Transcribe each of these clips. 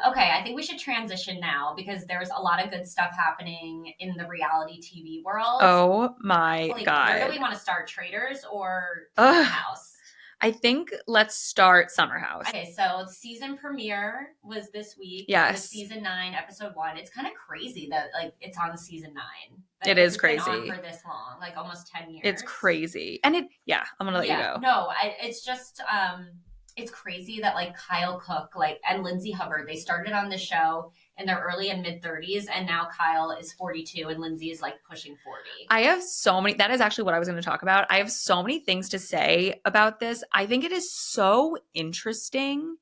Okay, I think we should transition now because there's a lot of good stuff happening in the reality TV world. Oh my Like, where do we God. want to start? Traitors or Summer Ugh. House? I think let's start Summer House. Okay, so season premiere was this week. Yes. It was season 9, episode 1. It's kind of crazy that like it's on season 9. It is It's been crazy. on for this long, like almost 10 years. It's crazy. And I'm gonna let you go. No, it's just it's crazy that like Kyle Cook and Lindsay Hubbard, they started on the show in their early and mid 30s, and now Kyle is 42 and Lindsay is like pushing 40. I have so many, that is actually what I was going to talk about. I have so many things to say about this. I think it is so interesting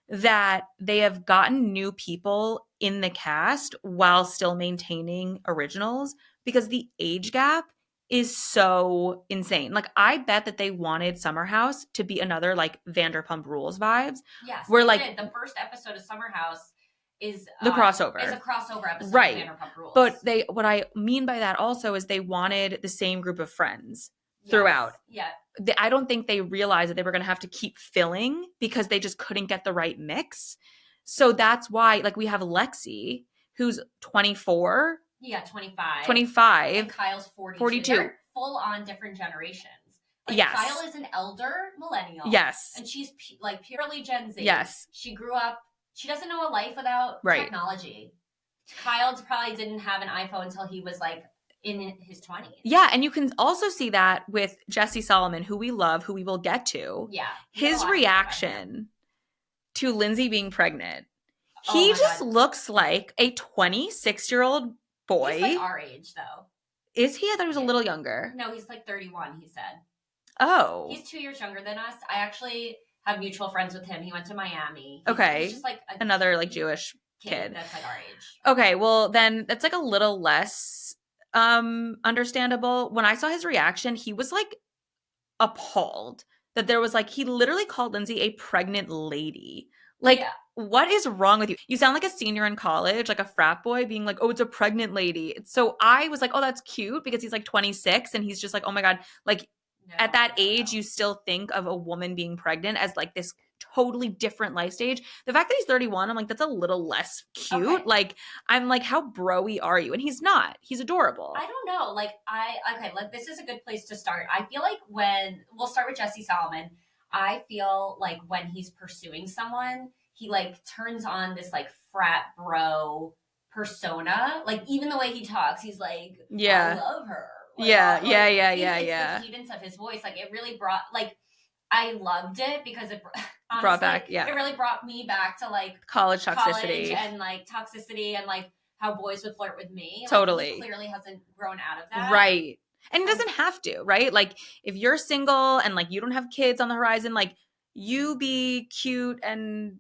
that they have gotten new people in the cast while still maintaining originals because the age gap is so insane. Like, I bet that they wanted Summer House to be another like Vanderpump Rules vibes. Yes, where they like did. The first episode of Summer House is the crossover. Is a crossover episode right. of Vanderpump Rules. But what I mean by that also is they wanted the same group of friends throughout. Yeah. I don't think they realized that they were going to have to keep filling because they just couldn't get the right mix. So that's why, like, we have Lexi, who's 24. Yeah, 25. 25. And Kyle's 42. 42. They're full on different generations. Like, yes. Kyle is an elder millennial. Yes. And she's like purely Gen Z. Yes. She grew up, she doesn't know a life without technology. Kyle probably didn't have an iPhone until he was like in his 20s. Yeah, and you can also see that with Jesse Solomon, who we love, who we will get to. Yeah. His reaction to Lindsay being pregnant. He just looks like a 26-year-old boy. He's like our age, though. Is he? I thought he was a little younger. No, he's like 31, he said. Oh. He's 2 years younger than us. I actually have mutual friends with him. He went to Miami. He's just like another like Jewish kid. That's like our age. Okay, well then that's like a little less understandable. When I saw his reaction, he was like appalled that there was like, he literally called Lindsay a pregnant lady. Like, what is wrong with you? You sound like a senior in college, like a frat boy being like, oh, it's a pregnant lady. So I was like, oh, that's cute because he's like 26 and he's just like, oh my God. Like at that age, you still think of a woman being pregnant as like this totally different life stage. The fact that he's 31, I'm like, that's a little less cute. Okay. Like, I'm like, how bro-y are you? And he's not. He's adorable. I don't know. Like, like this is a good place to start. I feel like we'll start with Jesse Solomon. I feel like when he's pursuing someone, he like turns on this like frat bro persona. Like, even the way he talks, he's like, I love her. Like, yeah. The cadence of his voice, like, it really brought, like, I loved it because it honestly, brought back, it really brought me back to like college toxicity and like toxicity and like how boys would flirt with me. Totally. Like, he clearly hasn't grown out of that. Right. And it doesn't have to, right? Like, if you're single and like you don't have kids on the horizon, like, you be cute and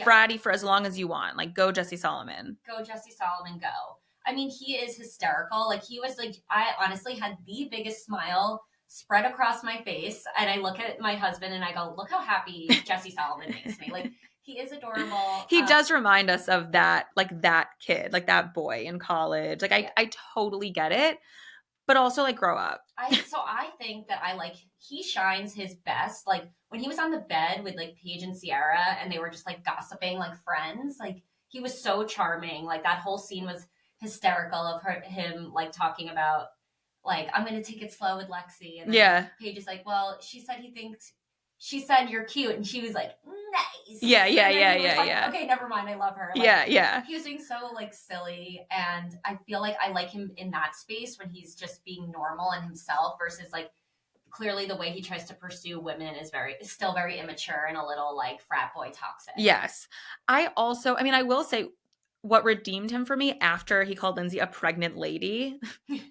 fratty for as long as you want. Like, go Jesse Solomon. Go Jesse Solomon, go. I mean, he is hysterical. Like, he was like, I honestly had the biggest smile spread across my face, and I look at my husband and I go, look how happy Jesse Solomon makes me. Like, he is adorable. He does remind us of that, like, that kid, like that boy in college. Like, I totally get it, but also like, grow up. So I think that he shines his best. Like, when he was on the bed with like Paige and Sierra and they were just like gossiping like friends, like, he was so charming. Like, that whole scene was hysterical of him like talking about like, I'm going to take it slow with Lexi. And then Paige is like, well, she said you're cute. And she was like, nice. Yeah. Okay, never mind. I love her. Like, he was being so like silly. And I feel like I like him in that space when he's just being normal and himself versus like, clearly the way he tries to pursue women is still very immature and a little like frat boy toxic. Yes. I will say, what redeemed him for me after he called Lindsay a pregnant lady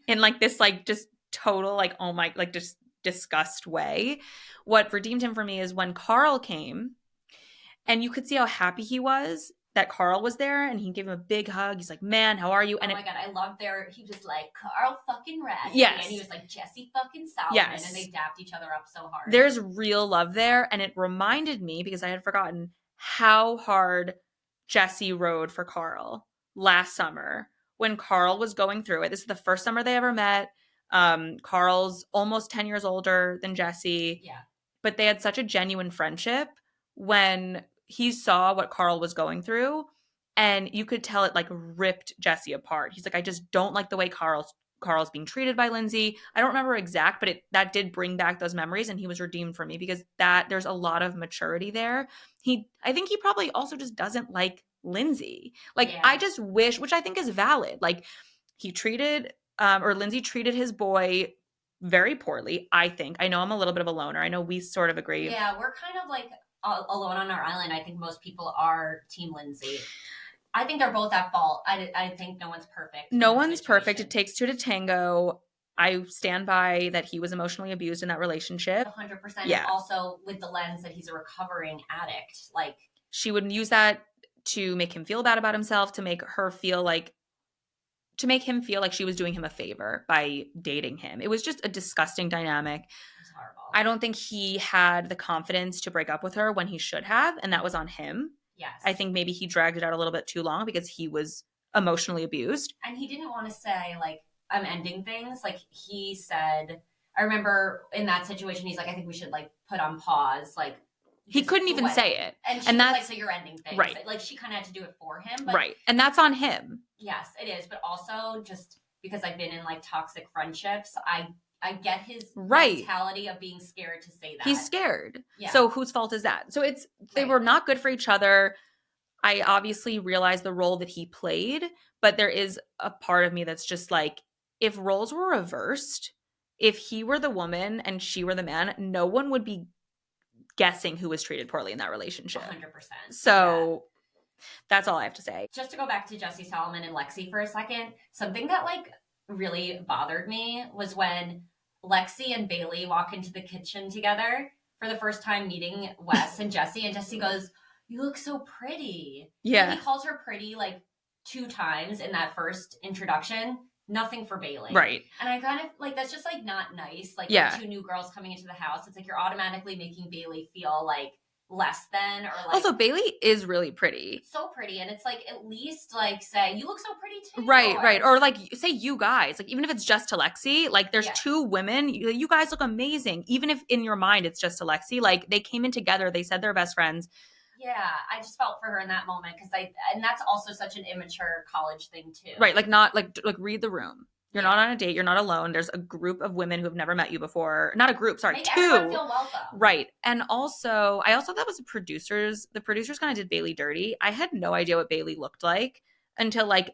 in like this like just total like, oh my, like just disgust way. What redeemed him for me is when Carl came and you could see how happy he was that Carl was there and he gave him a big hug. He's like, man, how are you? And oh my God, I loved he was like, Carl fucking Radke. Yes. And he was like, Jesse fucking Solomon. Yes. And they dapped each other up so hard. There's real love there. And it reminded me, because I had forgotten, how hard Jesse rode for Carl last summer when Carl was going through it. This is the first summer they ever met. Carl's almost 10 years older than Jesse. Yeah. But they had such a genuine friendship when he saw what Carl was going through, and you could tell it like ripped Jesse apart. He's like, I just don't like the way Carl's being treated by Lindsay. I don't remember exact, but that did bring back those memories, and he was redeemed for me because there's a lot of maturity there. I think he probably also just doesn't like Lindsay. Like, Yeah. I just wish, which I think is valid. Like, he treated or Lindsay treated his boy very poorly, I think. I know I'm a little bit of a loner. I know we sort of agree. Yeah, we're kind of like alone on our island. I think most people are Team Lindsay. I think they're both at fault. I think no one's perfect. No one's perfect. It takes two to tango. I stand by that he was emotionally abused in that relationship. 100%. Yeah. And also with the lens that he's a recovering addict. Like, she would use that to make him feel bad about himself, to make him feel like she was doing him a favor by dating him. It was just a disgusting dynamic. it's horrible. I don't think he had the confidence to break up with her when he should have, and that was on him. Yes. I think maybe he dragged it out a little bit too long because he was emotionally abused. And he didn't want to say, like, I'm ending things. Like, he said, I remember in that situation, he's like, I think we should, like, put on pause. Like, he couldn't even say it. And she and was that's like, so you're ending things. Right. Like, she kind of had to do it for him. But right. And that's on him. Yes, it is. But also, just because I've been in, like, toxic friendships, I get his mentality of being scared to say that. He's scared. Yeah. So whose fault is that? So they were not good for each other. I obviously realize the role that he played, but there is a part of me that's just like, if roles were reversed, if he were the woman and she were the man, no one would be guessing who was treated poorly in that relationship. 100%. So that's all I have to say. Just to go back to Jesse Solomon and Lexi for a second, something that like really bothered me was when Lexi and Bailey walk into the kitchen together for the first time meeting Wes and Jesse goes, you look so pretty. Yeah. And he calls her pretty like 2 times in that first introduction. Nothing for Bailey. Right. And I kind of like, that's just like not nice. Like, yeah. 2 new girls coming into the house. It's like you're automatically making Bailey feel like less than, or like. Also, Bailey is really pretty. So pretty. And it's like, at least like say, you look so pretty too. Right. Or like say you guys, like even if it's just to Lexi, like there's 2 women, you guys look amazing. Even if in your mind it's just to Lexi, like they came in together, they said they're best friends. Yeah, I just felt for her in that moment because and that's also such an immature college thing too. Right, like not like read the room. You're not on a date. You're not alone. There's a group of women who have never met you before. Not a group, sorry, Make 2. Everyone feel welcome. Right, and also I also thought was the producers. The producers kind of did Bailey dirty. I had no idea what Bailey looked like until like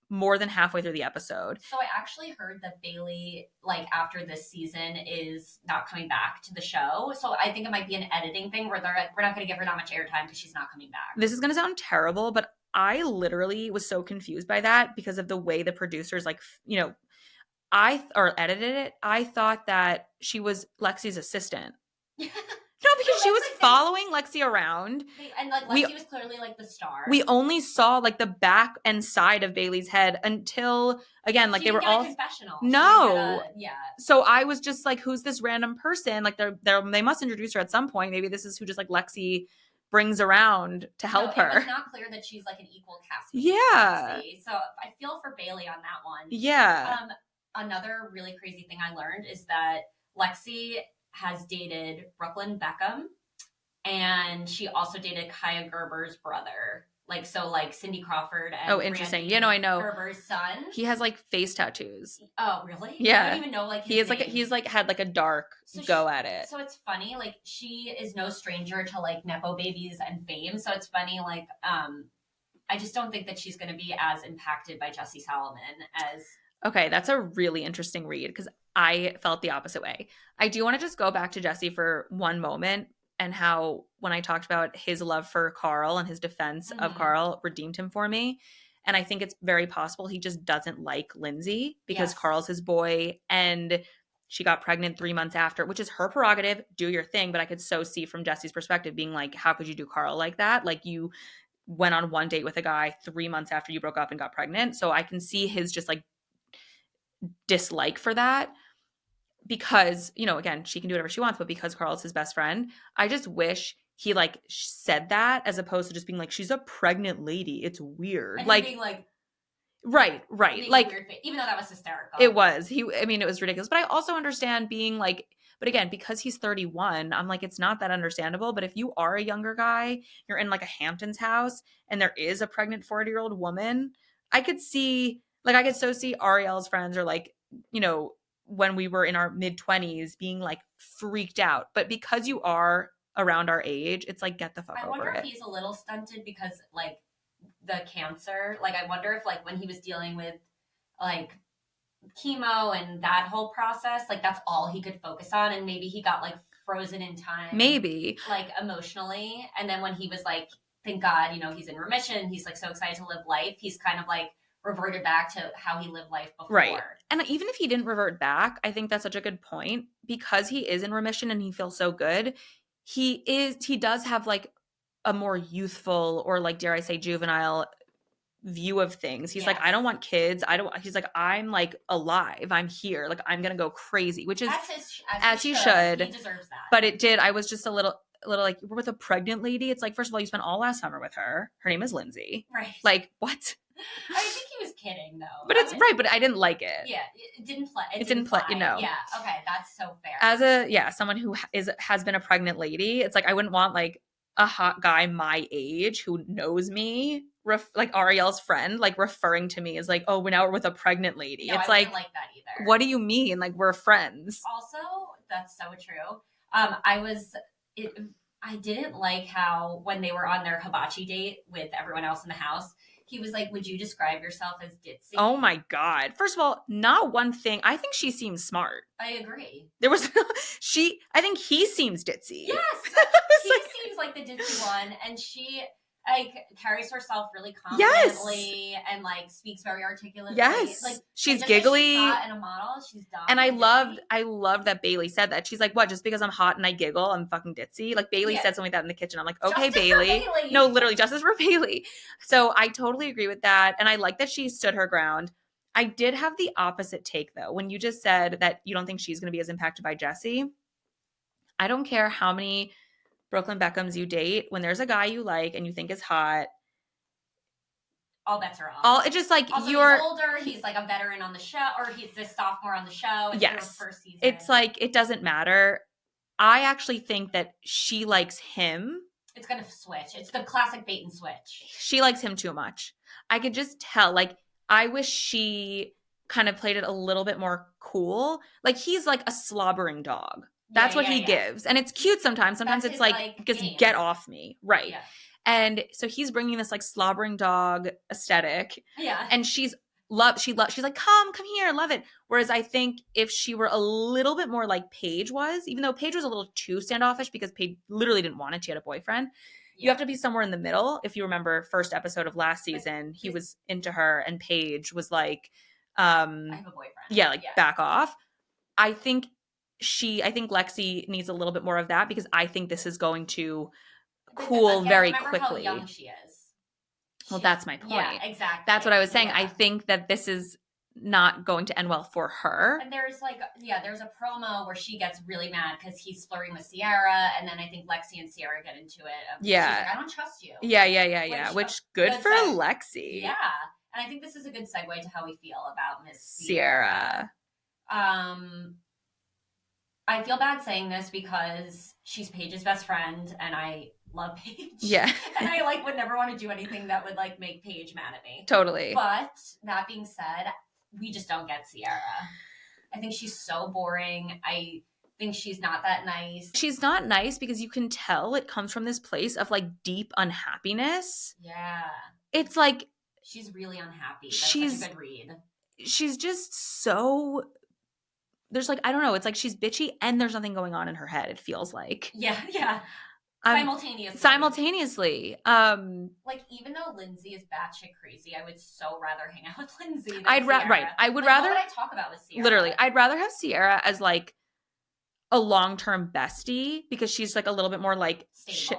more than halfway through the episode. So I actually heard that Bailey, like after this season, is not coming back to the show. So I think it might be an editing thing where they're like, we're not going to give her that much airtime because she's not coming back. This is going to sound terrible, but I literally was so confused by that because of the way the producers like, you know, edited it. I thought that she was Lexi's assistant. No, because she was following Lexi around. And like Lexi was clearly like the star. We only saw like the back and side of Bailey's head until again, like she they were all confessional. No. Yeah. So I was just like, who's this random person? Like they must introduce her at some point. Maybe this is who just like Lexi brings around to help her. It's not clear that she's like an equal cast. Yeah. So I feel for Bailey on that one. Yeah. Another really crazy thing I learned is that Lexi has dated Brooklyn Beckham, and she also dated Kaya Gerber's brother. Like, so like Cindy Crawford and oh, interesting. Randy I know. Gerber's son. He has like face tattoos. Oh, really? Yeah. I don't even know like he's like had like a dark go at it. So it's funny, like she is no stranger to like Nepo babies and fame. So it's funny, like I just don't think that she's gonna be as impacted by Jesse Solomon as. Okay, that's a really interesting read because I felt the opposite way. I do want to just go back to Jesse for one moment and how when I talked about his love for Carl and his defense of Carl redeemed him for me. And I think it's very possible he just doesn't like Lindsay because Carl's his boy and she got pregnant 3 months after, which is her prerogative. Do your thing. But I could so see from Jesse's perspective being like, how could you do Carl like that? Like you went on one date with a guy 3 months after you broke up and got pregnant. So I can see his just like dislike for that because, you know, again, she can do whatever she wants, but because Carl's his best friend, I just wish he like said that as opposed to just being like, she's a pregnant lady. It's weird. And like, being like, right. Like, even though that was hysterical. It was. It was ridiculous. But I also understand being like, But again, because he's 31, I'm like, it's not that understandable. But if you are a younger guy, you're in like a Hamptons house and there is a pregnant 40-year-old woman, I could see, like, I could so see Ariel's friends, or like, you know, when we were in our mid 20s being like freaked out. But because you are around our age, it's like, get the fuck I over wonder if it. he's a little stunted because like the cancer. Like I wonder if like when he was dealing with like chemo and that whole process, like that's all he could focus on, and maybe he got like frozen in time, Maybe. like emotionally. And then when he was like, thank God, you know, he's in remission, he's like so excited to live life, he's kind of like reverted back to how he lived life before. Right. And even if he didn't revert back, I think that's such a good point, because he is in remission and he feels so good. He does have like a more youthful, or like, dare I say, juvenile view of things. He's like, I don't want kids. He's like, I'm like alive. I'm here. Like, I'm going to go crazy, which is as he should. He deserves that. But it did. I was just a little like, we're with a pregnant lady. It's like, first of all, you spent all last summer with her. Her name is Lindsay. Right. Like, what? I think he was kidding though. But it's right. But I didn't like it. Yeah. It didn't play. It didn't play. You know. Yeah. Okay. That's so fair. As someone who has been a pregnant lady, it's like, I wouldn't want like a hot guy my age who knows me, like Ariel's friend, like referring to me as like, oh, now we're with a pregnant lady. No, it's I like, wouldn't like that either. What do you mean? Like, we're friends. Also, that's so true. I didn't like how when they were on their hibachi date with everyone else in the house, he was like, would you describe yourself as ditzy? Oh my God. First of all, not one thing. I think she seems smart. I agree. There was I think he seems ditzy. Yes. He seems like the ditzy one, and she like carries herself really confidently and like speaks very articulately. Yes. Like she's giggly. She's hot and a model. She's dumb. And I loved that Bailey said that. She's like, what, just because I'm hot and I giggle, I'm fucking ditzy? Like, Bailey said something like that in the kitchen. I'm like, okay, Justice Bailey. for Bailey. No, literally, justice for Bailey. So I totally agree with that. And I like that she stood her ground. I did have the opposite take, though. When you just said that you don't think she's going to be as impacted by Jesse, I don't care how many Brooklyn Beckhams you date, when there's a guy you like and you think is hot, all bets are off. It's just like, also, you're he's older, he's like a veteran on the show, or he's this sophomore on the show. It's yes. First season. It's like, it doesn't matter. I actually think that she likes him. It's going to switch. It's the classic bait and switch. She likes him too much. I could just tell. Like, I wish she kind of played it a little bit more cool. Like, he's like a slobbering dog. That's what he gives. And it's cute sometimes. Sometimes it's like just game. Get off me. Right. Yeah. And so he's bringing this like slobbering dog aesthetic. Yeah. And she's like, come here, love it. Whereas I think if she were a little bit more like Paige was, even though Paige was a little too standoffish because Paige literally didn't want it. She had a boyfriend. Yeah. You have to be somewhere in the middle. If you remember first episode of last season, he was into her and Paige was like, I have a boyfriend. Yeah, like back off. I think Lexi needs a little bit more of that, because I think this is going to cool very quickly. How young she is. Well, that's my point. Yeah, exactly. That's what I was saying. Yeah. I think that this is not going to end well for her. And there's there's a promo where she gets really mad because he's flirting with Sierra, and then I think Lexi and Sierra get into it. Yeah. She's like, I don't trust you. Yeah. Which good for Lexi. Yeah. And I think this is a good segue to how we feel about Miss Sierra. I feel bad saying this because she's Paige's best friend, and I love Paige. Yeah. And I would never want to do anything that would make Paige mad at me. Totally. But that being said, we just don't get Sierra. I think she's so boring. I think she's not that nice. She's not nice because you can tell it comes from this place of deep unhappiness. Yeah. It's like she's really unhappy. That's such a good read. She's just so, there's I don't know, it's like she's bitchy and there's nothing going on in her head, it feels like. Yeah. Simultaneously. Even though Lindsay is batshit crazy, I would so rather hang out with Lindsay than Sierra. Right. I would rather. What would I talk about with Sierra? Literally, I'd rather have Sierra as a long-term bestie, because she's a little bit more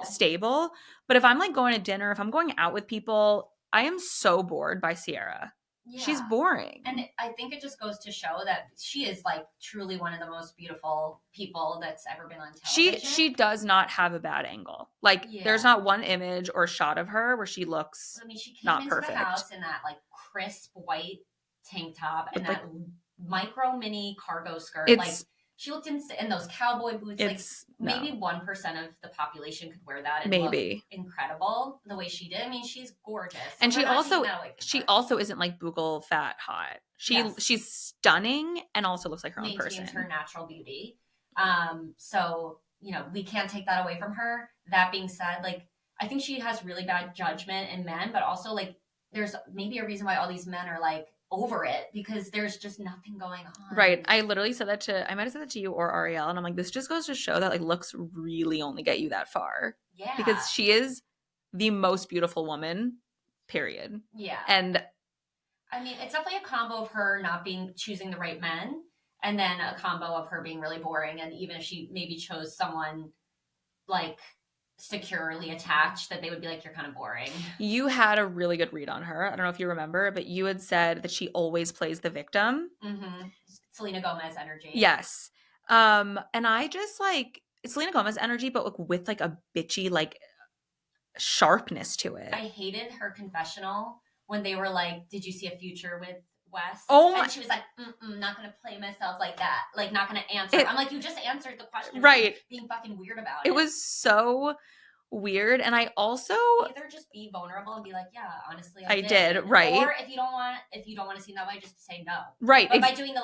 stable. But if I'm going to dinner, if I'm going out with people, I am so bored by Sierra. Yeah. She's boring. And I think it just goes to show that she is truly one of the most beautiful people that's ever been on television. She does not have a bad angle. There's not one image or shot of her where she looks she came not into perfect. The house in that crisp white tank top and that micro mini cargo skirt. She looked in those cowboy boots. It's like maybe 1% of the population could wear that and maybe look incredible the way she did. I mean, she's gorgeous, and we're not taking that away from she her. also isn't like bugle fat hot. She's stunning and also looks like her own person. Maintains her natural beauty. So we can't take that away from her. That being said, like I think she has really bad judgment in men, but also like there's maybe a reason why all these men are like over it because there's just nothing going on. Right. I literally said that I might have said that to you or Ariel, and I'm like, this just goes to show that like looks really only get you that far. Yeah. Because she is the most beautiful woman, period. Yeah. And I mean, it's definitely a combo of her not choosing the right men, and then a combo of her being really boring. And even if she maybe chose someone like securely attached, that they would be like, you're kind of boring. You had a really good read on her. I don't know if you remember, but you had said that she always plays the victim. Mm-hmm. Selena Gomez energy. Yes. And I just like it's Selena Gomez energy, but with like a bitchy like sharpness to it. I hated her confessional when they were like, did you see a future with Wes? Oh my- and she was like, not gonna play myself like that, like not gonna answer. I'm like, you just answered the question, right? Being fucking weird about it. It was so weird, and I also either just be vulnerable and be like, yeah, honestly, I did, right? Or if you don't want to seem that way, just say no, right? But by doing the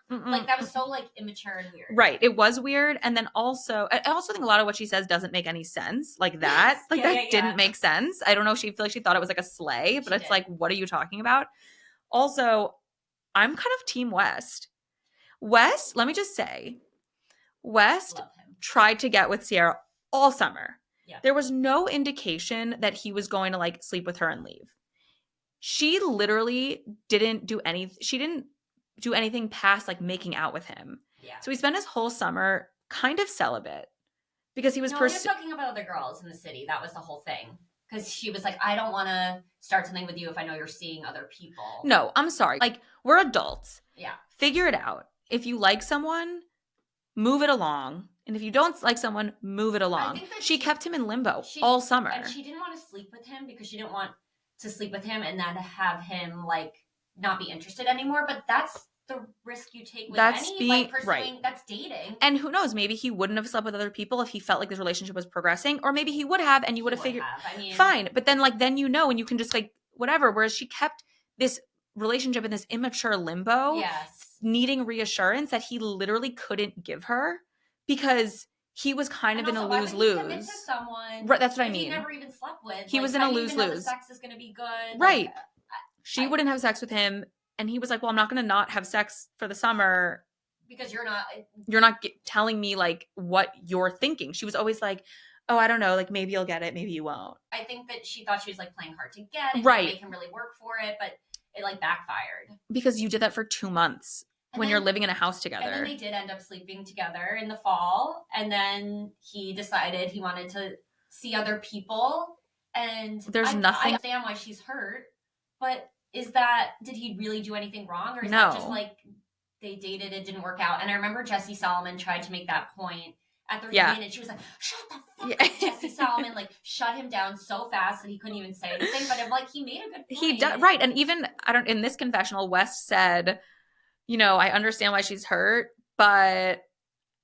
like that was so like immature and weird, right? It was weird, and then also I also think a lot of what she says doesn't make any sense, like that, like that didn't make sense. I don't know. She thought it was like a sleigh, but it's like, what are you talking about? Also, I'm kind of Team West. West, let me just say, West tried to get with Sierra all summer. Yeah. There was no indication that he was going to like sleep with her and leave. She literally didn't do anything past like making out with him. Yeah. So he spent his whole summer kind of celibate because he was he was talking about other girls in the city. That was the whole thing. Because she was like, I don't want to start something with you if I know you're seeing other people. No, I'm sorry. Like, we're adults. Yeah. Figure it out. If you like someone, move it along. And if you don't like someone, move it along. She kept him in limbo all summer. And she didn't want to sleep with him because she didn't want to sleep with him and then have him, like, not be interested anymore. But that's the risk you take with pursuing, that's dating. And who knows, maybe he wouldn't have slept with other people if he felt like this relationship was progressing, or maybe he would have and you would have figured fine. But then and you can just like whatever. Whereas she kept this relationship in this immature limbo, needing reassurance that he literally couldn't give her because he was kind of in a lose-lose. Commit to someone, right? That's what I mean. He never even slept with. He was in a lose-lose. Sex is going to be good, right? She wouldn't have sex with him. And he was like, well, I'm not going to not have sex for the summer. Because you're not telling me like what you're thinking. She was always like, oh, I don't know. Like maybe you'll get it. Maybe you won't. I think that she thought she was like playing hard to get. And right. Make him really work for it. But it like backfired. Because you did that for 2 months when you're living in a house together. And then they did end up sleeping together in the fall. And then he decided he wanted to see other people. And there's nothing. I understand why she's hurt. But did he really do anything wrong? Or is that just like they dated, it didn't work out? And I remember Jesse Solomon tried to make that point at the reunion and she was like, shut the fuck up, Jesse Solomon, like shut him down so fast that he couldn't even say anything. But I'm like, he made a good point. He does, right. And even, in this confessional, West said, I understand why she's hurt, but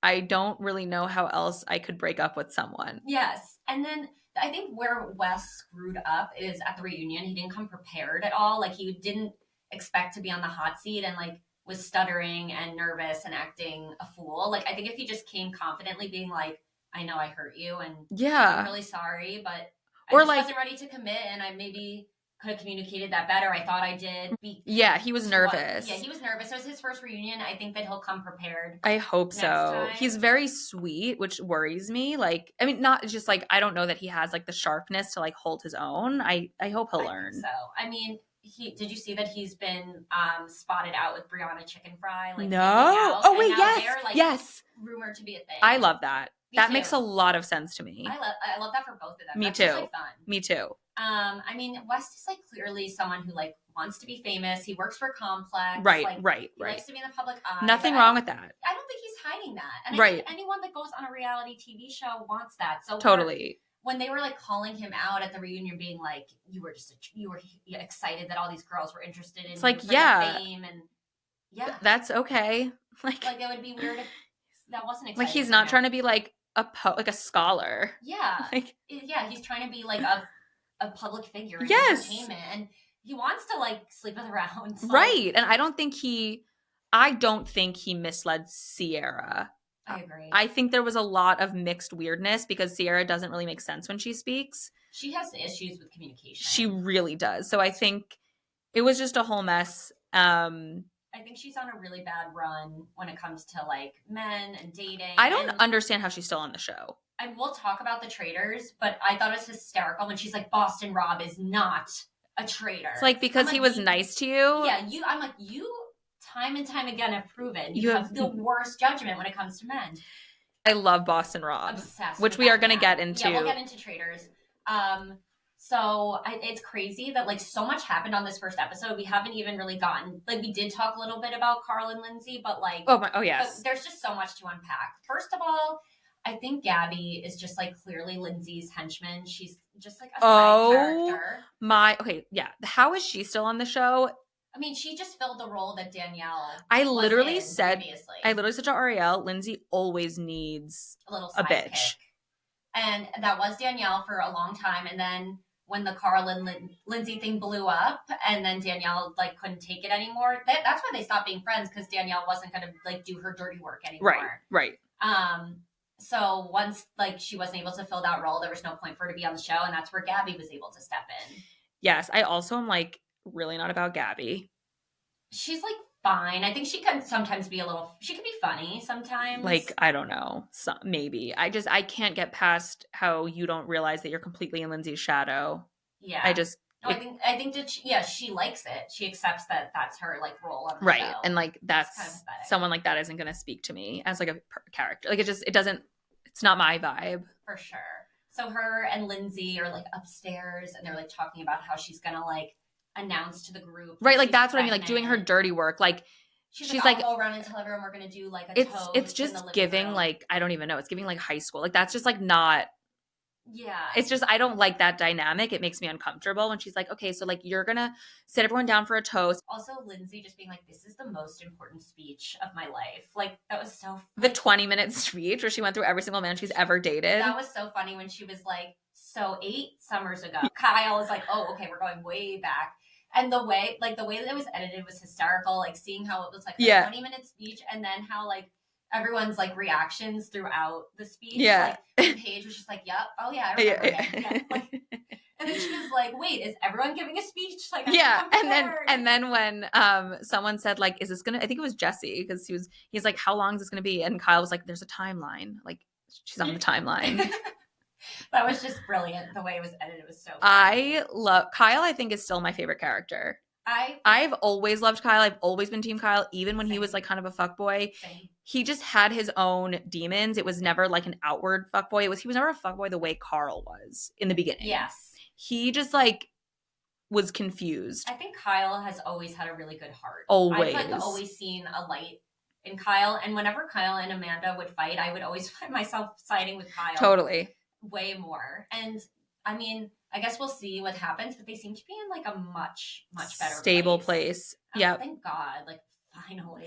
I don't really know how else I could break up with someone. Yes. And then I think where Wes screwed up is at the reunion. He didn't come prepared at all. Like he didn't expect to be on the hot seat and like was stuttering and nervous and acting a fool. Like I think if he just came confidently being like, I know I hurt you and I'm really sorry, but I just wasn't ready to commit and I maybe could have communicated that better. I thought I did. He was nervous. He was nervous. It was his first reunion. I think that he'll come prepared. I hope so. He's very sweet, which worries me. Like, I mean, not just like, I don't know that he has like the sharpness to like hold his own. I hope he'll learn. So, I mean, did you see that he's been spotted out with Brianna Chicken Fry? Like, no. Oh wait, yes. They're, yes. Rumored to be a thing. I love that. That too. makes a lot of sense to me. I love that for both of them. Me That's too. Just, like, fun. Me too. I mean, West is like clearly someone who like wants to be famous. He works for Complex. Right, like, he likes to be in the public eye. Nothing wrong with that. I don't think he's hiding that. And I think anyone that goes on a reality TV show wants that. So totally. When they were like calling him out at the reunion, being like, you were excited that all these girls were interested in it's like fame and that's okay. Like it would be weird if that wasn't Like, exciting he's for not him. trying to be like like a scholar. Yeah. Like, Yeah, he's trying to be like a public figure in yes. entertainment, and he wants to like sleep around. Like, Right. And I don't think he misled Sierra. I agree. I think there was a lot of mixed weirdness because Sierra doesn't really make sense when she speaks. She has issues with communication. She really does. So I think it was just a whole mess. I think she's on a really bad run when it comes to like men and dating. I don't understand how she's still on the show. And we'll talk about the traitors, but I thought it was hysterical when she's like, Boston Rob is not a traitor. It's like, because he was nice to you. Yeah, I'm like, you time and time again have proven you have the worst judgment when it comes to men. I love Boston Rob. Obsessed. Which we are going to get into. Yeah, we'll get into traitors. So it's crazy that like so much happened on this first episode. We haven't even really gotten, like, we did talk a little bit about Carl and Lindsay, but like, oh yes, there's just so much to unpack. First of all, I think Gabby is just like clearly Lindsay's henchman. She's just like a side character. Okay, yeah. How is she still on the show? I mean, she just filled the role that Danielle. I literally said previously. to Ariel, Lindsay always needs a little a bitch, and that was Danielle for a long time. And then when the Carl and Lindsay thing blew up, and then Danielle like couldn't take it anymore, that's why they stopped being friends, because Danielle wasn't going to like do her dirty work anymore. Right. So once like she wasn't able to fill that role, there was no point for her to be on the show, and that's where Gabby was able to step in. Yes, I also am like really not about Gabby. She's like fine. I think she can sometimes be she can be funny sometimes. Like, I don't know, maybe. I can't get past how you don't realize that you're completely in Lindsay's shadow. Yeah. I think that she likes it. She accepts that that's her like role on the right. show. And like that's kind of someone like that isn't going to speak to me as like a character. Like it's not my vibe. For sure. So her and Lindsay are like upstairs, and they're like talking about how she's going to like announce to the group. Right, like that's what I mean, like doing her dirty work. Like she's like, I'll go around and tell everyone we're going to do like a toast. It's just giving like, I don't even know. It's giving like high school. Like that's just like not. Yeah. It's just, I don't like that dynamic. It makes me uncomfortable when she's like, okay, so like you're going to sit everyone down for a toast. Also, Lindsay just being like, this is the most important speech of my life. Like, that was so funny. The 20-minute speech where she went through every single man she's ever dated. That was so funny when she was like, so 8 summers ago. Kyle was like, oh, okay, we're going way back. And the way that it was edited was hysterical. Like, seeing how it was like a 20-minute speech, and then how like everyone's like reactions throughout the speech. Yeah. Like Paige was just like, yep, oh yeah, I remember it. Yeah. Like, and then she was like, wait, is everyone giving a speech? Like, yeah. And then when someone said like, is this gonna, I think it was Jesse, because he's like, how long is this gonna be? And Kyle was like, there's a timeline. Like, she's on the timeline. That was just brilliant. The way it was edited was so funny. I love Kyle. I think is still my favorite character. I've always loved Kyle. I've always been team Kyle, even when he was like kind of a fuckboy. He just had his own demons. It was never like an outward fuckboy. He was never a fuckboy the way Carl was in the beginning. Yes. He just like was confused. I think Kyle has always had a really good heart. Always. I've like always seen a light in Kyle. And whenever Kyle and Amanda would fight, I would always find myself siding with Kyle. Totally. Way more. And I mean, I guess we'll see what happens, but they seem to be in like a much better stable place. Yeah. Thank God. Like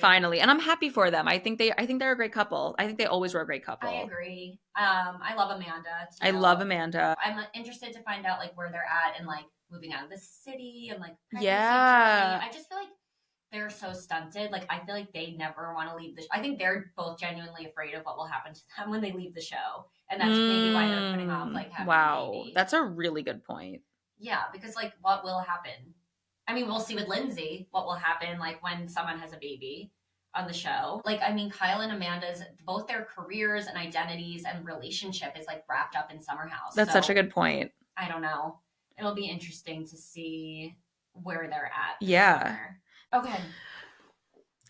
finally. And I'm happy for them. I think they're a great couple. I think they always were a great couple. I agree. I love Amanda too. I love Amanda. I'm interested to find out like where they're at and like moving out of the city and like yeah. I just feel like they're so stunted. Like, I feel like they never want to leave the show. I think they're both genuinely afraid of what will happen to them when they leave the show. And that's maybe why they're putting off, like, having a baby. That's a really good point. Yeah, because, like, what will happen? I mean, we'll see with Lindsay what will happen, like, when someone has a baby on the show. Like, I mean, Kyle and Amanda's, both their careers and identities and relationship is, like, wrapped up in Summer House. That's such a good point. I don't know. It'll be interesting to see where they're at. Yeah. Okay.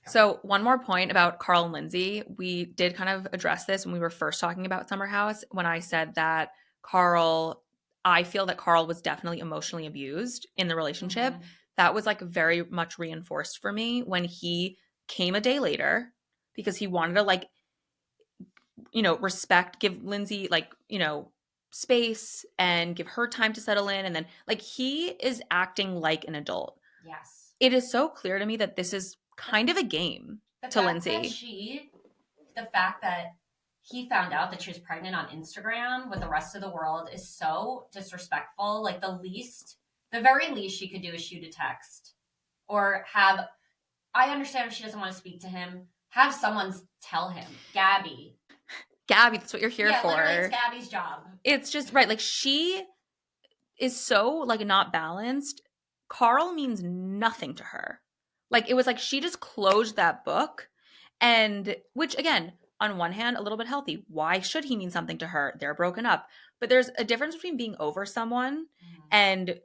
So one more point about Carl and Lindsay. We did kind of address this when we were first talking about Summer House, when I said that I feel that Carl was definitely emotionally abused in the relationship. Mm-hmm. That was like very much reinforced for me when he came a day later, because he wanted to like, you know, give Lindsay like, you know, space and give her time to settle in. And then like he is acting like an adult. Yes. It is so clear to me that this is kind of a game to Lindsay. the fact that he found out that she was pregnant on Instagram with the rest of the world is so disrespectful. Like the very least she could do is shoot a text or have. I understand if she doesn't want to speak to him. Have someone tell him, Gabby. Gabby, that's what you're here Yeah, for. literally, it's Gabby's job. It's just right. Like she is so like not balanced. Carl means nothing to her. Like it was like she just closed that book, and which again, on one hand, a little bit healthy. Why should he mean something to her? They're broken up. But there's a difference between being over someone and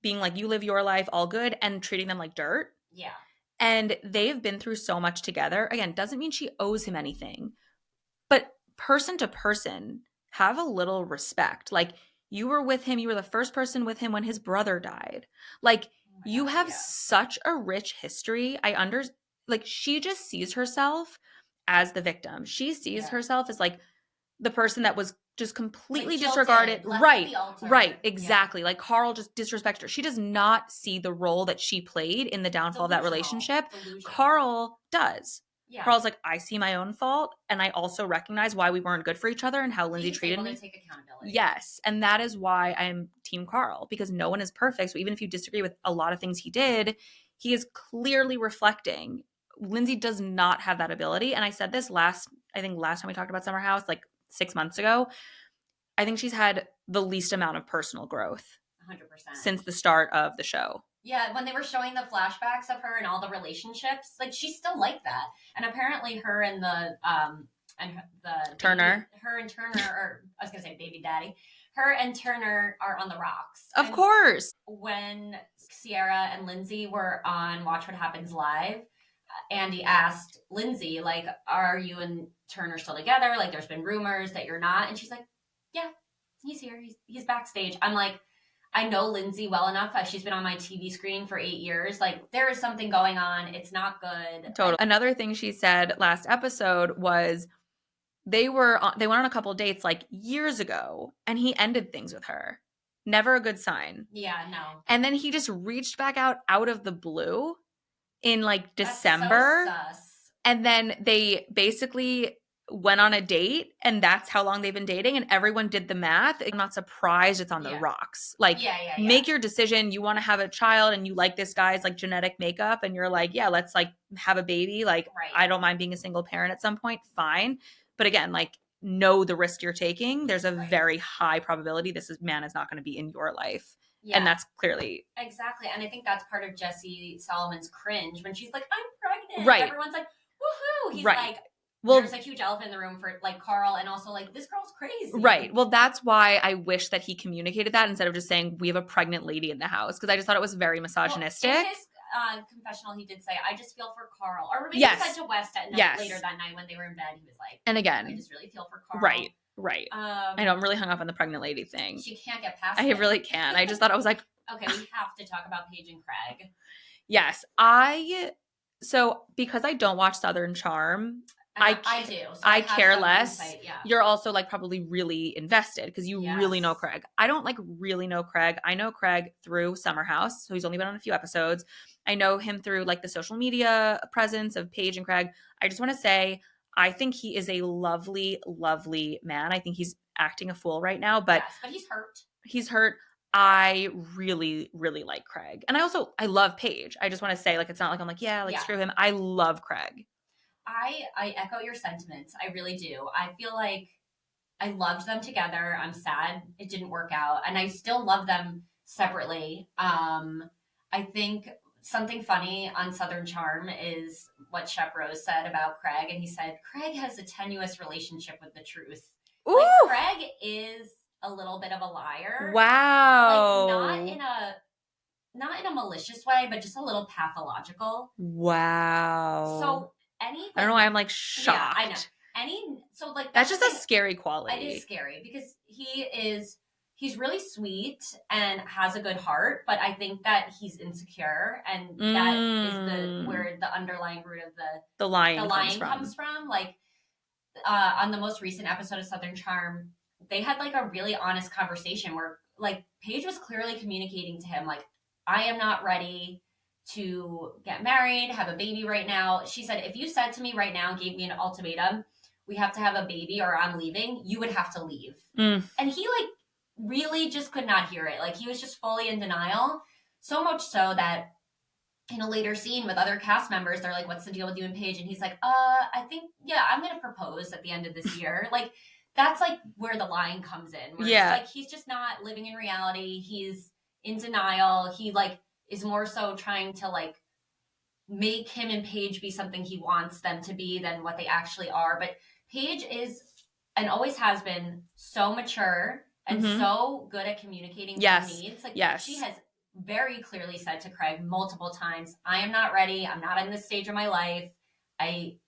being like, you live your life all good, and treating them like dirt. Yeah. And they've been through so much together. Again, doesn't mean she owes him anything. But person to person, have a little respect. Like you were with him, you were the first person with him when his brother died. Like you have such a rich history. Like she just sees herself as the victim. She sees herself as like the person that was just completely disregarded. Right, exactly. Like Carl just disrespected her. She does not see the role that she played in the downfall of that relationship. Carl does. Yeah. Carl's like, I see my own fault, and I also recognize why we weren't good for each other and how Lindsay treated me. Take accountability. Yes, and that is why I'm Team Carl, because no one is perfect. So even if you disagree with a lot of things he did, he is clearly reflecting. Lindsay does not have that ability, and I said this last time we talked about Summer House, like 6 months ago. I think she's had the least amount of personal growth 100% since the start of the show. Yeah, when they were showing the flashbacks of her and all the relationships, like she's still like that. And apparently her and the Turner. Her and Turner, or I was gonna say baby daddy. Her and Turner are on the rocks. Of course. When Sierra and Lindsay were on Watch What Happens Live, Andy asked Lindsay, like, are you and Turner still together? Like, there's been rumors that you're not. And she's like, yeah, he's here. He's backstage. I'm like, I know Lindsay well enough. She's been on my TV screen for 8 years. Like, there is something going on. It's not good. Totally. Another thing she said last episode was they went on a couple dates like years ago, and he ended things with her. Never a good sign. Yeah, no. And then he just reached back out of the blue in like December. That's so sus. And then they basically went on a date, and that's how long they've been dating, and everyone did the math. I'm not surprised it's on the rocks. Like, make your decision. You want to have a child and you like this guy's like genetic makeup, and you're like, yeah, let's like have a baby. Like, I don't mind being a single parent at some point. Fine. But again, like, know the risk you're taking. There's a very high probability man is not going to be in your life. Yeah. And that's clearly. Exactly. And I think that's part of Jesse Solomon's cringe when she's like, I'm pregnant. Right. Everyone's like, woohoo. He's like, well, there's a huge elephant in the room for like Carl, and also like, this girl's crazy. Right. Well, that's why I wish that he communicated that instead of just saying we have a pregnant lady in the house, because I just thought it was very misogynistic. Well, in his confessional, he did say, I just feel for Carl. Or maybe he said to West at night, later that night when they were in bed, he was like, and again, I just really feel for Carl. Right. I know, I'm really hung up on the pregnant lady thing. She can't get past it. I really can't. I just thought I was like, okay, we have to talk about Paige and Craig. Yes. So because I don't watch Southern Charm, I do. So I care less. Insight, yeah. You're also like probably really invested because you really know Craig. I don't like really know Craig. I know Craig through Summer House, so he's only been on a few episodes. I know him through like the social media presence of Paige and Craig. I just want to say, I think he is a lovely, lovely man. I think he's acting a fool right now, but he's hurt. He's hurt. I really, really like Craig. And I love Paige. I just want to say, like, it's not like I'm like, screw him. I love Craig. I echo your sentiments. I really do. I feel like I loved them together. I'm sad it didn't work out. And I still love them separately. I think something funny on Southern Charm is what Shep Rose said about Craig. And he said, Craig has a tenuous relationship with the truth. Ooh. Like, Craig is a little bit of a liar. Wow. Like, not in a malicious way, but just a little pathological. Wow. So I don't know why I'm like shocked. Yeah, I know. That's just a scary quality. It is scary because he's really sweet and has a good heart, but I think that he's insecure, and that is where the underlying root of the lying comes from. Like on the most recent episode of Southern Charm, they had like a really honest conversation where like Paige was clearly communicating to him like, I am not ready to get married, have a baby right now. She said, if you said to me right now, gave me an ultimatum, we have to have a baby or I'm leaving, you would have to leave. Mm. And he like really just could not hear it. Like he was just fully in denial. So much so that in a later scene with other cast members, they're like, "What's the deal with you and Paige?" And he's like, I think, yeah, I'm gonna propose at the end of this year." Like, that's like where the line comes in. Where Yeah. it's like he's just not living in reality. He's in denial. He like is more so trying to like make him and Paige be something he wants them to be than what they actually are. But Paige is and always has been so mature and Mhm. so good at communicating Yes. her needs. Like Yes. she has very clearly said to Craig multiple times, I am not ready. I'm not in this stage of my life. I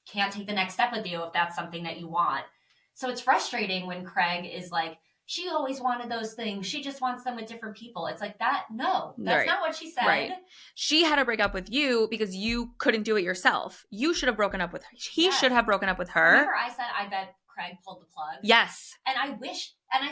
can't take the next step with you if that's something that you want. So it's frustrating when Craig is like, she always wanted those things. She just wants them with different people. It's like that. No, that's Right. not what she said. Right. She had to break up with you because you couldn't do it yourself. You should have broken up with her. He Yes. should have broken up with her. Remember I said, I bet Craig pulled the plug. Yes. And I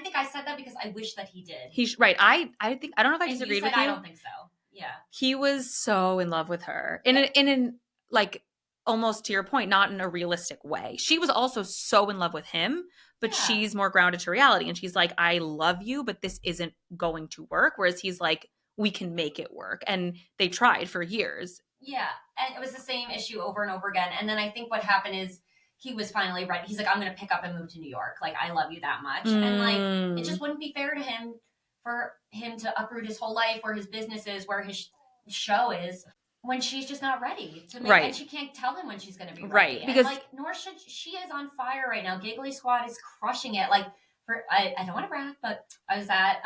think I said that because I wish that he did. Right. I think, I don't know if I And disagreed you said, with you. I don't think so. Yeah. He was so in love with her in an like almost to your point, not in a realistic way. She was also so in love with him, but Yeah. she's more grounded to reality. And she's like, I love you, but this isn't going to work. Whereas he's like, we can make it work. And they tried for years. Yeah. And it was the same issue over and over again. And then I think what happened is he was finally ready. He's like, I'm going to pick up and move to New York. Like, I love you that much. And like, it just wouldn't be fair to him for him to uproot his whole life, where his business is, where his show is, when she's just not ready to make, Right. and she can't tell him when she's going to be ready. Right, because and like, nor should she is on fire right now. Giggly Squad is crushing it. Like, I don't want to brag, but I was at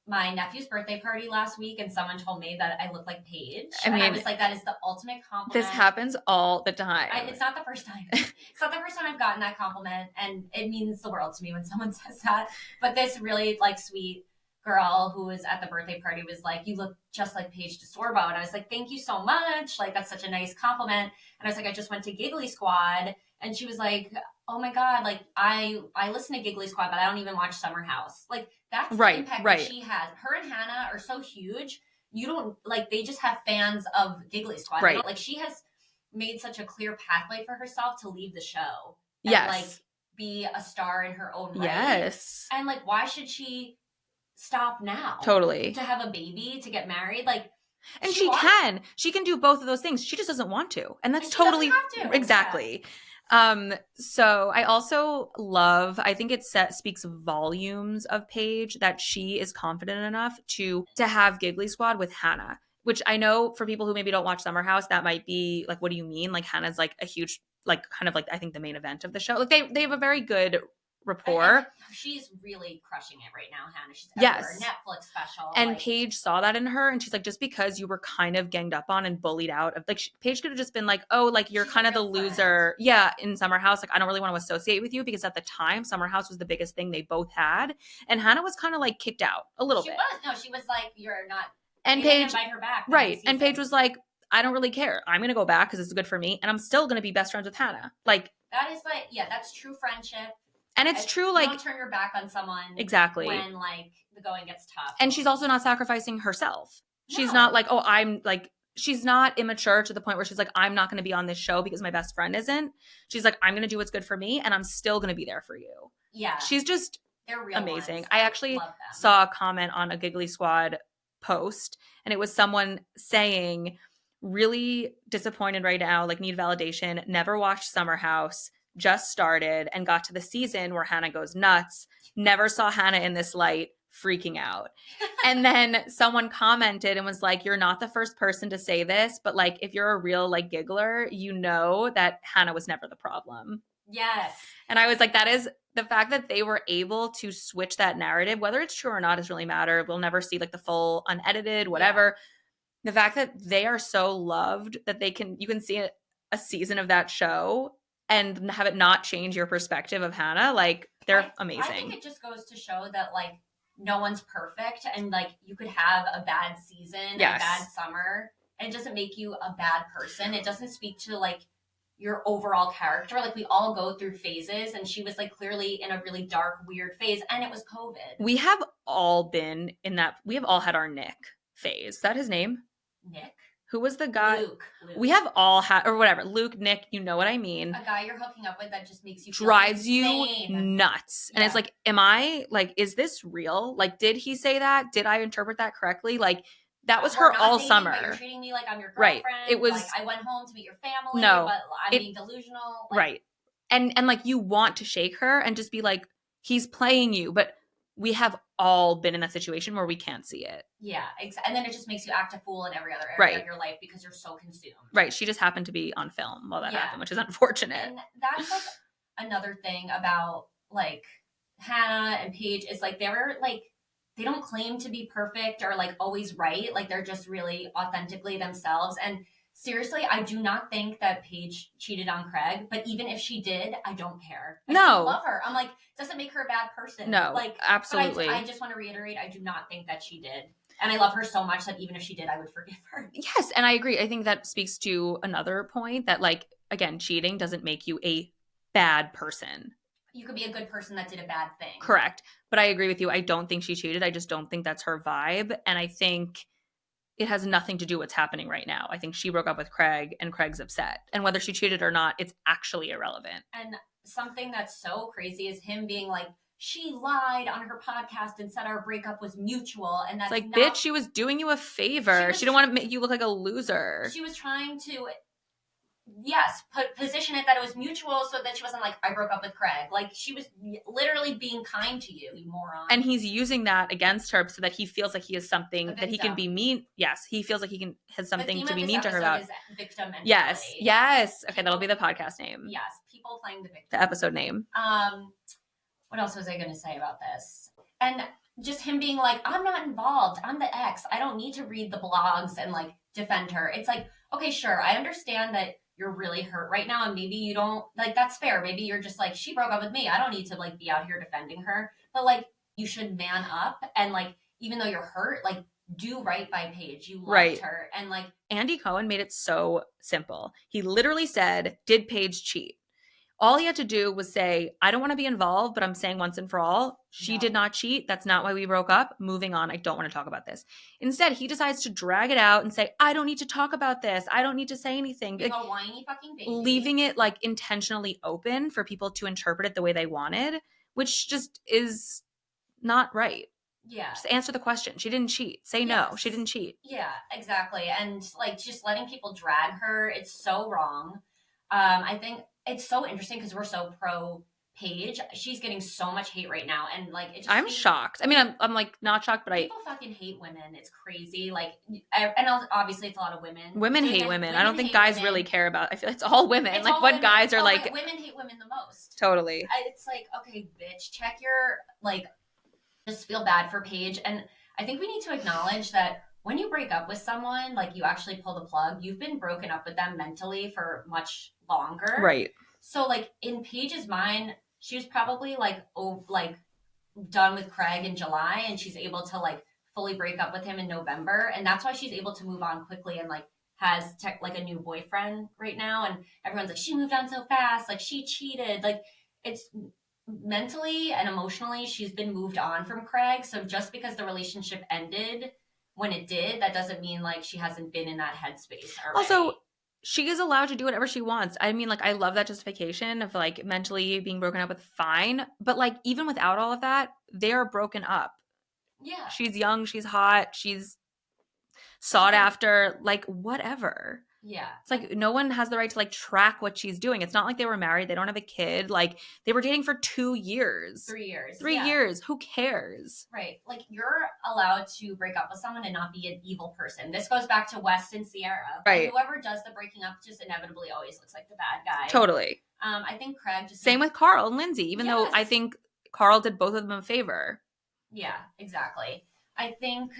my nephew's birthday party last week, and someone told me that I look like Paige. I mean, and I was like, that is the ultimate compliment. This happens all the time. It's not the first time. It's not the first time I've gotten that compliment, and it means the world to me when someone says that. But this really like sweet girl who was at the birthday party was like, "You look just like Paige DeSorbo," and I was like, "Thank you so much. Like, that's such a nice compliment." And I was like, "I just went to Giggly Squad," and she was like, "Oh my god, like I listen to Giggly Squad, but I don't even watch Summer House." Like, that's the impact that she has. Her and Hannah are so huge. You don't like, they just have fans of Giggly Squad. Right. Like, she has made such a clear pathway for herself to leave the show. And, yes. like, be a star in her own right. Yes. And like, why should she stop now? Totally. To have a baby, to get married, like. And she can do both of those things. She just doesn't want to. And that's totally have to. Exactly. Yeah. So I also love, I think it speaks volumes of Paige that she is confident enough to have Giggly Squad with Hannah, which I know for people who maybe don't watch Summer House, that might be like, what do you mean? Like, Hannah's like a huge, like kind of like, I think the main event of the show. Like they have a very good rapport. She's really crushing it right now, Hannah. She's yes. Netflix special. And like, Paige saw that in her, and she's like, just because you were kind of ganged up on and bullied out of, like, Paige could have just been like, oh, like, you're kind of the loser. Friend. Yeah, in Summer House. Like, I don't really want to associate with you, because at the time, Summer House was the biggest thing they both had. And Hannah was kind of like kicked out a little bit. She was like, you're not. And Paige, invite her back. Right. And Paige was like, I don't really care. I'm going to go back because it's good for me. And I'm still going to be best friends with Hannah. Like, that is like, yeah, that's true friendship. And it's true, like, don't turn your back on someone exactly when like the going gets tough. And she's also not sacrificing herself. No. She's not like, oh, I'm like, she's not immature to the point where she's like, I'm not going to be on this show because my best friend isn't. She's like, I'm going to do what's good for me, and I'm still going to be there for you. Yeah, she's just they're real amazing. Ones. I actually saw a comment on a Giggly Squad post, and it was someone saying, really disappointed right now, like, need validation, never watched Summer House, just started and got to the season where Hannah goes nuts, never saw Hannah in this light, freaking out. And then someone commented and was like, you're not the first person to say this, but like, if you're a real like giggler, you know that Hannah was never the problem. Yes. And I was like, that is the fact that they were able to switch that narrative, whether it's true or not doesn't really matter. We'll never see like the full unedited, whatever. Yeah. The fact that they are so loved that you can see a season of that show and have it not change your perspective of Hannah. Like, they're amazing. I think it just goes to show that like no one's perfect, and like you could have a bad season, a bad summer, and it doesn't make you a bad person. It doesn't speak to like your overall character. Like, we all go through phases, and she was like clearly in a really dark, weird phase, and it was COVID. We have all been in that. We have all had our Nick phase. Is that his name? Nick? Who was the guy? Luke. We have all had, or whatever. Luke, Nick, you know what I mean. A guy you're hooking up with that just makes you feel drives insane. you nuts. And Yeah. it's like, am I like, is this real? Like, did he say that? Did I interpret that correctly? Like, that was We're her not all dating, summer. But you're treating me like I'm your Right. girlfriend. It was like I went home to meet your family. No, but I'm being delusional. Like, right. And like you want to shake her and just be like, he's playing you. But we have all been in that situation where we can't see it. Yeah, and then it just makes you act a fool in every other area Right. of your life because you're so consumed. Right. She just happened to be on film while that Yeah. happened, which is unfortunate. And that's like another thing about like Hannah and Paige is like they're like they don't claim to be perfect or like always right. Like they're just really authentically themselves. And seriously, I do not think that Paige cheated on Craig, but even if she did, I don't care. I No. still love her. I'm like, doesn't make her a bad person. No, like absolutely. But I just want to reiterate, I do not think that she did. And I love her so much that even if she did, I would forgive her. Yes, and I agree. I think that speaks to another point that, like, again, cheating doesn't make you a bad person. You could be a good person that did a bad thing. Correct. But I agree with you. I don't think she cheated. I just don't think that's her vibe. And I think it has nothing to do with what's happening right now. I think she broke up with Craig and Craig's upset. And whether she cheated or not, it's actually irrelevant. And something that's so crazy is him being like, she lied on her podcast and said our breakup was mutual. And that's it's like, bitch, she was doing you a favor. She didn't want to make you look like a loser. She was trying to, yes, position it that it was mutual so that she wasn't like, I broke up with Craig. Like, she was literally being kind to you, you moron. And he's using that against her so that he feels like he has something that he can be mean. Yes, he feels like has something to be mean to her about. Is victim mentality. Yes. Okay, that'll be the podcast name. Yes, people playing the victim. The episode name. What else was I going to say about this? And just him being like, I'm not involved. I'm the ex. I don't need to read the blogs and like defend her. It's like, okay, sure. I understand that you're really hurt right now. And maybe you don't like, that's fair. Maybe you're just like, she broke up with me. I don't need to like be out here defending her, but like you should man up. And like, even though you're hurt, like do right by Paige. You loved her. And like Andy Cohen made it so simple. He literally said, did Paige cheat? All he had to do was say, I don't want to be involved, but I'm saying once and for all, she did not cheat. That's not why we broke up. Moving on. I don't want to talk about this. Instead, he decides to drag it out and say, I don't need to talk about this. I don't need to say anything. Like, a whiny fucking baby. Leaving it like intentionally open for people to interpret it the way they wanted, which just is not right. Yeah. Just answer the question. She didn't cheat. Say no. She didn't cheat. Yeah, exactly. And like just letting people drag her, it's so wrong. I think it's so interesting because we're so pro Paige. She's getting so much hate right now, and like it just I'm shocked. I mean, I'm like not shocked, but people fucking hate women. It's crazy. Like, and obviously it's a lot of women. Women hate women. I don't think guys really care about. I feel it's all women. It's like all what women. Guys are like. Women hate women the most. Totally. It's like, okay, bitch, check your like. Just feel bad for Paige, and I think we need to acknowledge that. When you break up with someone, like you actually pull the plug, you've been broken up with them mentally for much longer. Right. So like in Paige's mind, she was probably like done with Craig in July and she's able to like fully break up with him in November. And that's why she's able to move on quickly and like has like a new boyfriend right now. And everyone's like, she moved on so fast. Like she cheated. Like it's mentally and emotionally, she's been moved on from Craig. So just because the relationship ended when it did, that doesn't mean like she hasn't been in that headspace already. Also, she is allowed to do whatever she wants. I mean, like, I love that justification of like mentally being broken up with, fine. But like, even without all of that, they are broken up. Yeah. She's young, she's hot, she's sought after, like, whatever. Yeah. It's like no one has the right to like track what she's doing. It's not like they were married. They don't have a kid. Like they were dating for 2 years. 3 years. 3 years. Who cares? Right. Like you're allowed to break up with someone and not be an evil person. This goes back to West and Sierra. Right. Like, whoever does the breaking up just inevitably always looks like the bad guy. Totally. I think Craig just same with Carl and Lindsay, even though I think Carl did both of them a favor. Yeah, exactly. I think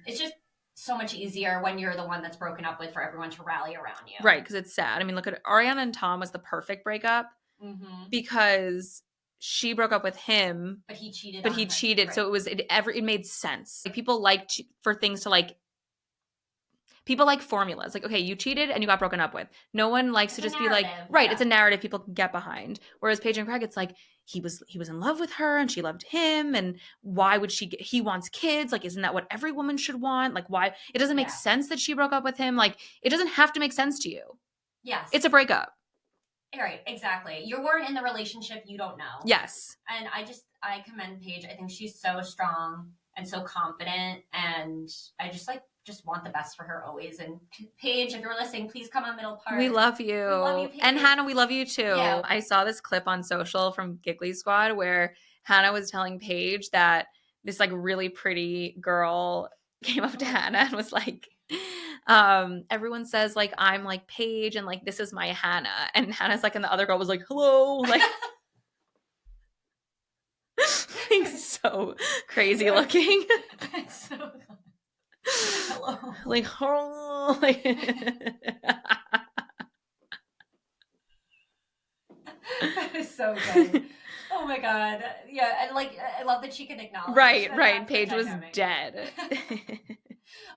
it's just so much easier when you're the one that's broken up with for everyone to rally around you. Right, because it's sad. I mean, look at Ariana and Tom was the perfect breakup because she broke up with him. But he cheated. Right. So it made sense. Like, people like for things to like People like formulas. Like, okay, you cheated and you got broken up with. No one likes to It's a just be like, narrative, right, yeah. it's a narrative people can get behind. Whereas Paige and Craig, it's like, he was in love with her and she loved him, and why would he wants kids? Like, isn't that what every woman should want? Like, why it doesn't make Yeah. sense that she broke up with him? Like, it doesn't have to make sense to you. Yes. It's a breakup. Right, exactly. You weren't in the relationship, you don't know. Yes. And I commend Paige. I think she's so strong and so confident, and I just want the best for her always. And Paige, if you're listening, please come on Middle Park. We love you. We love you, Paige. And Hannah, we love you too. Yeah. I saw this clip on social from Giggly Squad where Hannah was telling Paige that this like really pretty girl came up to Hannah and was like, everyone says like I'm like Paige and like this is my Hannah. And Hannah's like, and the other girl was like, hello. Like, like so crazy looking. It's so hello. Like, oh, like That is so good. Oh my god. Yeah, and like I love that she can acknowledge right, that right. that's the Paige was dynamic. dead.